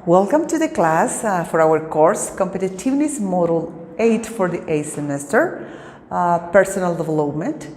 Welcome to the class for our course, Competitiveness Module 8 for the 8th semester, Personal Development.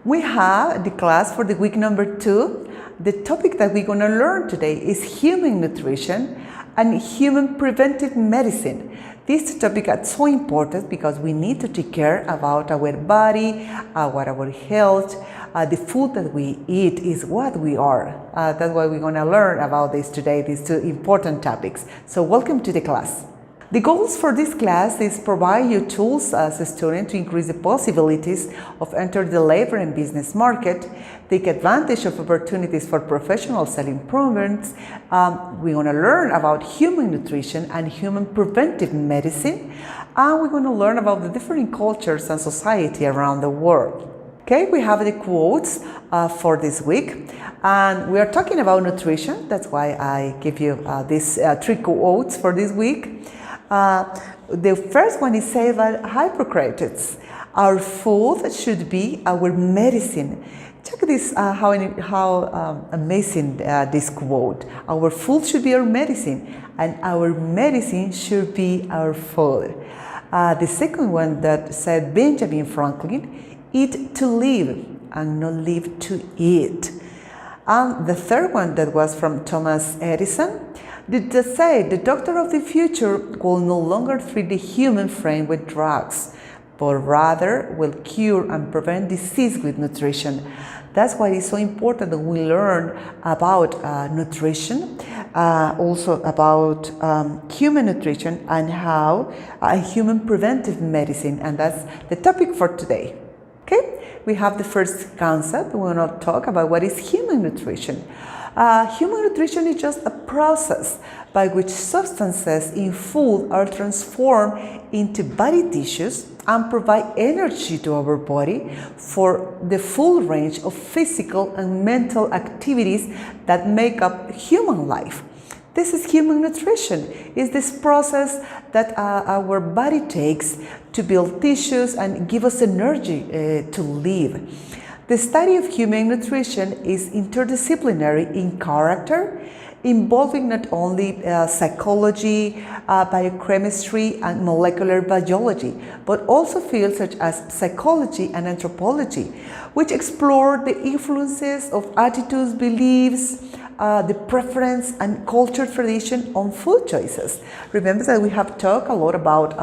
We have the class for the week number 2. The topic that we're going to learn today is human nutrition and human preventive medicine. This topic is so important because we need to take care about our body, our health. The food that we eat is what we are. That's why we're going to learn about this today, these two important topics. So welcome to the class. The goals for this class is provide you tools as a student to increase the possibilities of entering the labor and business market, take advantage of opportunities for professional self-improvements. We're going to learn about human nutrition and human preventive medicine, and we're going to learn about the different cultures and society around the world. Okay, we have the quotes for this week, and we are talking about nutrition. That's why I give you these 3 quotes for this week. The first one is said by Hippocrates: "Our food should be our medicine." Check this, how amazing this quote. Our food should be our medicine, and our medicine should be our food. The second one that said Benjamin Franklin: "Eat to live and not live to eat." And the third one that was from Thomas Edison, that said, "The doctor of the future will no longer treat the human frame with drugs, but rather will cure and prevent disease with nutrition." That's why it's so important that we learn about nutrition, also about human nutrition and how human preventive medicine, and that's the topic for today. Okay, we have the first concept. We want to talk about what is human nutrition. Human nutrition is just a process by which substances in food are transformed into body tissues and provide energy to our body for the full range of physical and mental activities that make up human life. This is human nutrition. It's this process that our body takes to build tissues and give us energy to live. The study of human nutrition is interdisciplinary in character, involving not only psychology, biochemistry, and molecular biology, but also fields such as psychology and anthropology, which explore the influences of attitudes, beliefs, the preference and culture tradition on food choices. Remember that we have talked a lot about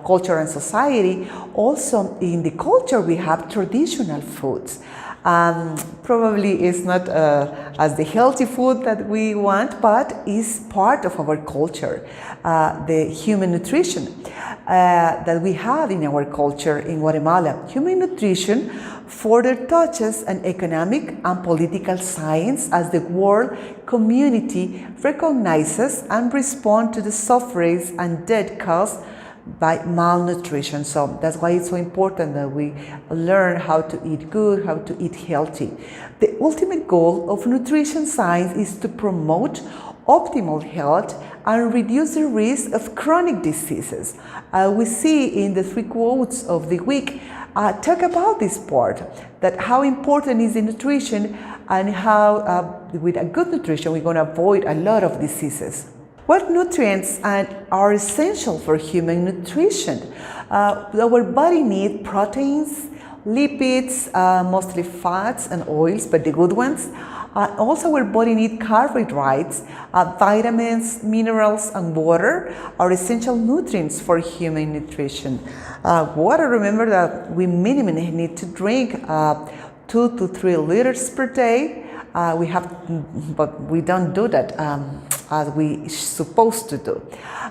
culture and society. Also in the culture we have traditional foods. Probably it's not as the healthy food that we want, but is part of our culture. The human nutrition that we have in our culture in Guatemala. Human nutrition further touches an economic and political science as the world community recognizes and responds to the sufferings and death caused by malnutrition. So that's why it's so important that we learn how to eat good, how to eat healthy. The ultimate goal of nutrition science is to promote optimal health and reduce the risk of chronic diseases. We see in the 3 quotes of the week talk about this part, that how important is the nutrition and how with a good nutrition we're going to avoid a lot of diseases. What nutrients are essential for human nutrition? Our body needs proteins, lipids, mostly fats and oils, but the good ones. Also our body needs carbohydrates, vitamins, minerals, and water are essential nutrients for human nutrition. Water, remember that we minimally need to drink 2 to 3 liters per day. But we don't do that as we supposed to do.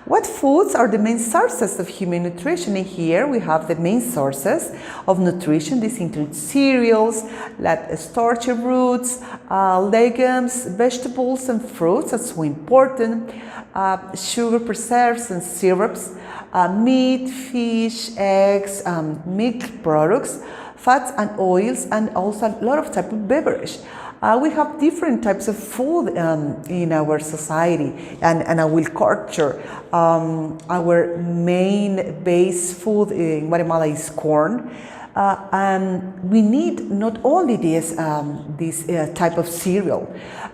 What foods are the main sources of human nutrition? And here we have the main sources of nutrition. These include cereals, like starchy roots, legumes, vegetables, and fruits. That's so important. Sugar preserves and syrups, meat, fish, eggs, milk products, fats and oils, and also a lot of type of beverage. We have different types of food in our society and our culture. Our main base food in Guatemala is corn. And we need not only this type of cereal.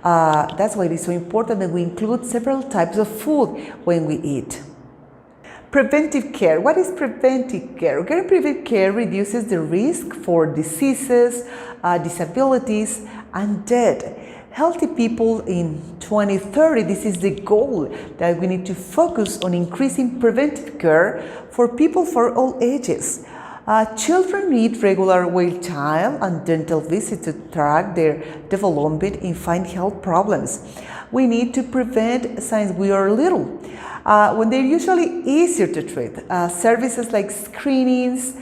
That's why it is so important that we include several types of food when we eat. Preventive care. What is preventive care? Preventive care reduces the risk for diseases, disabilities, and death. Healthy people in 2030, this is the goal, that we need to focus on increasing preventive care for people for all ages. Children need regular well-child and dental visits to track their development and find health problems. We need to prevent since we are little, when they're usually easier to treat. Services like screenings,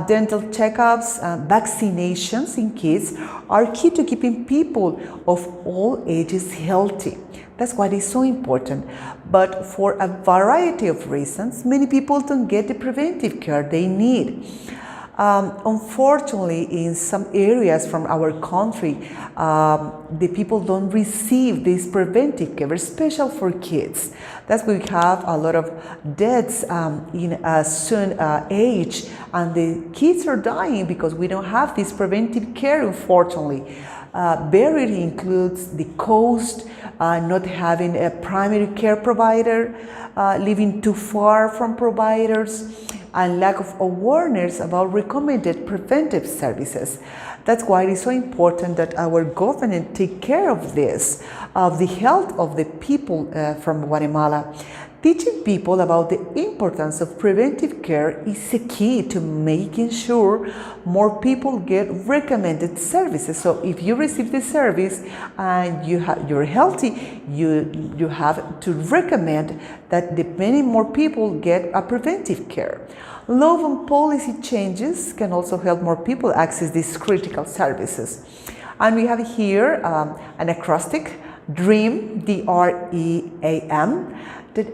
dental checkups, vaccinations in kids are key to keeping people of all ages healthy. That's why it's so important. But for a variety of reasons, many people don't get the preventive care they need. Unfortunately, in some areas from our country, the people don't receive this preventive care, especially for kids. That's why we have a lot of deaths in a soon age, and the kids are dying because we don't have this preventive care, unfortunately. Barrier includes the cost, not having a primary care provider, living too far from providers, and lack of awareness about recommended preventive services. That's why it is so important that our government take care of this, of the health of the people from Guatemala. Teaching people about the importance of preventive care is a key to making sure more people get recommended services. So if you receive the service and you're healthy, you have to recommend that many more people get a preventive care. Law and policy changes can also help more people access these critical services. And we have here an acrostic, DREAM, D-R-E-A-M.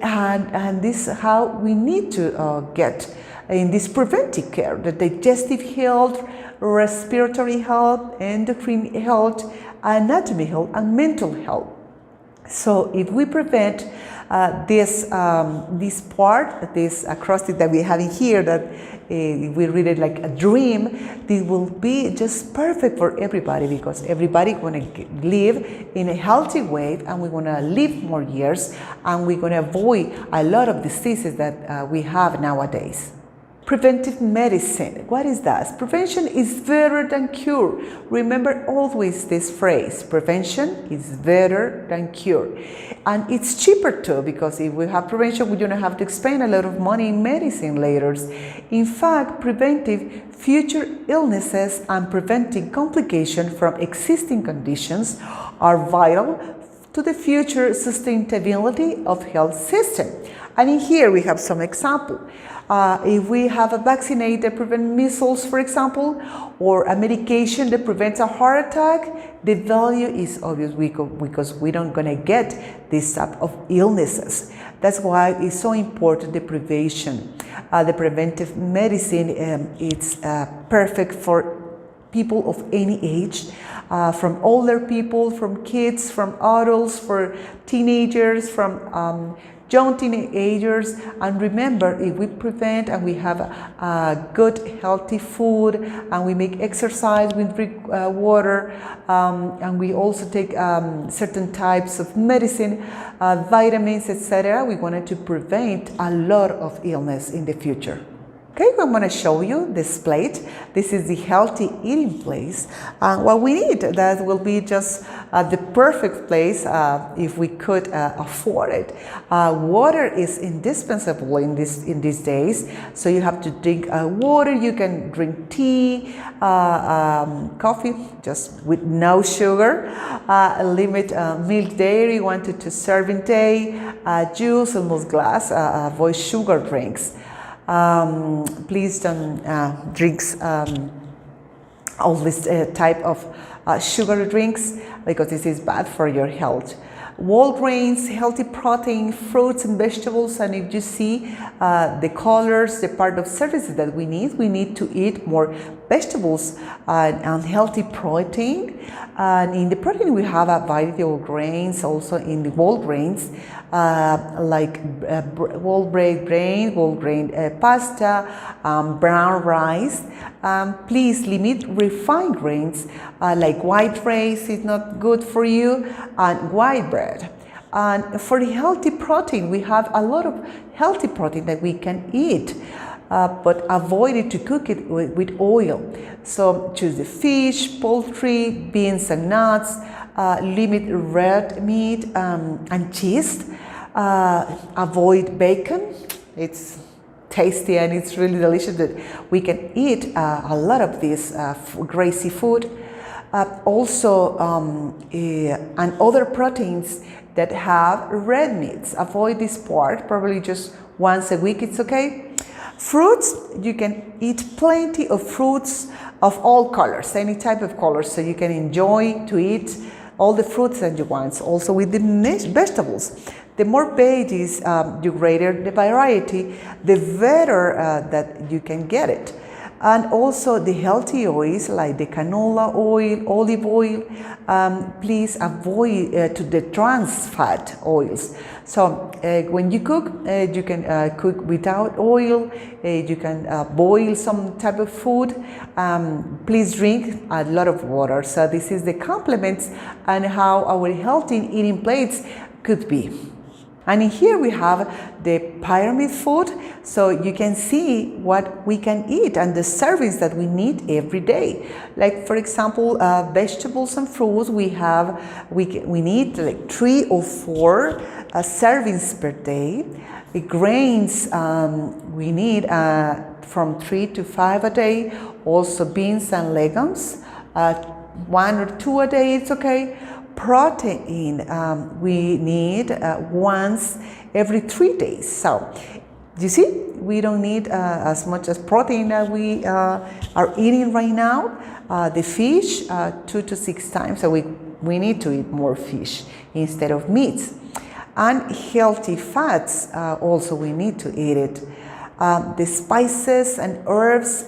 And this is how we need to get in this preventive care: the digestive health, respiratory health, endocrine health, anatomy health, and mental health. So if we prevent this acrostic that we have in here, that we read it like a dream, this will be just perfect for everybody, because everybody want to live in a healthy way, and we want to live more years, and we're going to avoid a lot of diseases that we have nowadays. Preventive medicine. What is that? Prevention is better than cure. Remember always this phrase: prevention is better than cure. And it's cheaper too, because if we have prevention, we don't have to spend a lot of money in medicine later. In fact, preventive future illnesses and preventing complications from existing conditions are vital to the future sustainability of health system. And in here we have some example. If we have a vaccine that prevents measles, for example, or a medication that prevents a heart attack, the value is obvious because we don't gonna get this type of illnesses. That's why it's so important, the prevention. The preventive medicine, it's perfect for people of any age, from older people, from kids, from adults, for teenagers, from young teenagers. And remember, if we prevent and we have good healthy food, and we make exercise, we drink water, and we also take certain types of medicine, vitamins, etc., we wanted to prevent a lot of illness in the future. Okay, I'm going to show you this plate. This is the healthy eating place. What we need, that will be just the perfect place if we could afford it. Water is indispensable in these days. So you have to drink water. You can drink tea, coffee, just with no sugar. Limit milk, dairy, 1 to 2 serving day, juice, almost glass. Avoid sugar drinks. Please don't drink all this type of sugar drinks, because this is bad for your health. Whole grains, healthy protein, fruits and vegetables. And if you see the colors, the part of services that we need to eat more vegetables and healthy protein. And in the protein we have a variety of grains, also in the whole grains, like whole grain pasta, brown rice, Please limit refined grains like white rice is not good for you, and white bread. And for the healthy protein, we have a lot of healthy protein that we can eat, but avoid it to cook it with oil. So choose the fish, poultry, beans and nuts, limit red meat and cheese, avoid bacon. It's tasty and it's really delicious that we can eat a lot of this greasy food. Also, and other proteins that have red meats. Avoid this part, probably just once a week, it's okay. Fruits, you can eat plenty of fruits of all colors, any type of colors, so you can enjoy to eat all the fruits that you want. Also with the vegetables. The more veggies, the greater the variety, the better that you can get it. And also the healthy oils like the canola oil, olive oil, please avoid the trans fat oils. So when you cook, you can cook without oil, you can boil some type of food. Please drink a lot of water. So this is the complements and how our healthy eating plates could be. And in here we have the pyramid food, so you can see what we can eat and the servings that we need every day. Like for example, vegetables and fruits, we need like 3 or 4 servings per day. The grains, we need from 3 to 5 a day. Also beans and legumes, 1 or 2 a day, it's okay. Protein, we need once every 3 days. So you see, we don't need as much as protein that we are eating right now. The fish, 2 to 6 times, so we need to eat more fish instead of meats. And healthy fats, also we need to eat it. The spices and herbs,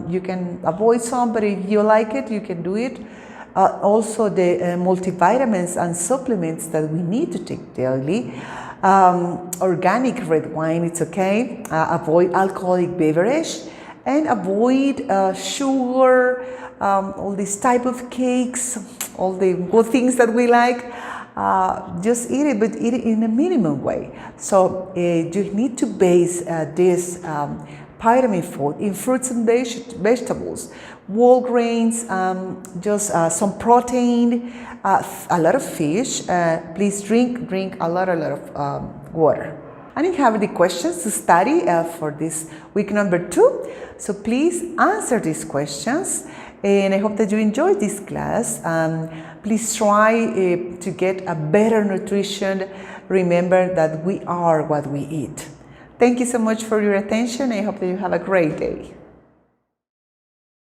you can avoid some, but if you like it, you can do it. Also the multivitamins and supplements that we need to take daily. Organic red wine, it's okay. Avoid alcoholic beverage and avoid sugar, all these type of cakes, all the good things that we like. Just eat it, but eat it in a minimum way. So you need to base this pyramid food in fruits and vegetables, whole grains, just some protein, a lot of fish. Please drink a lot of water. And you have the questions to study for this week number 2. So please answer these questions. And I hope that you enjoyed this class. Please try to get a better nutrition. Remember that we are what we eat. Thank you so much for your attention. I hope that you have a great day.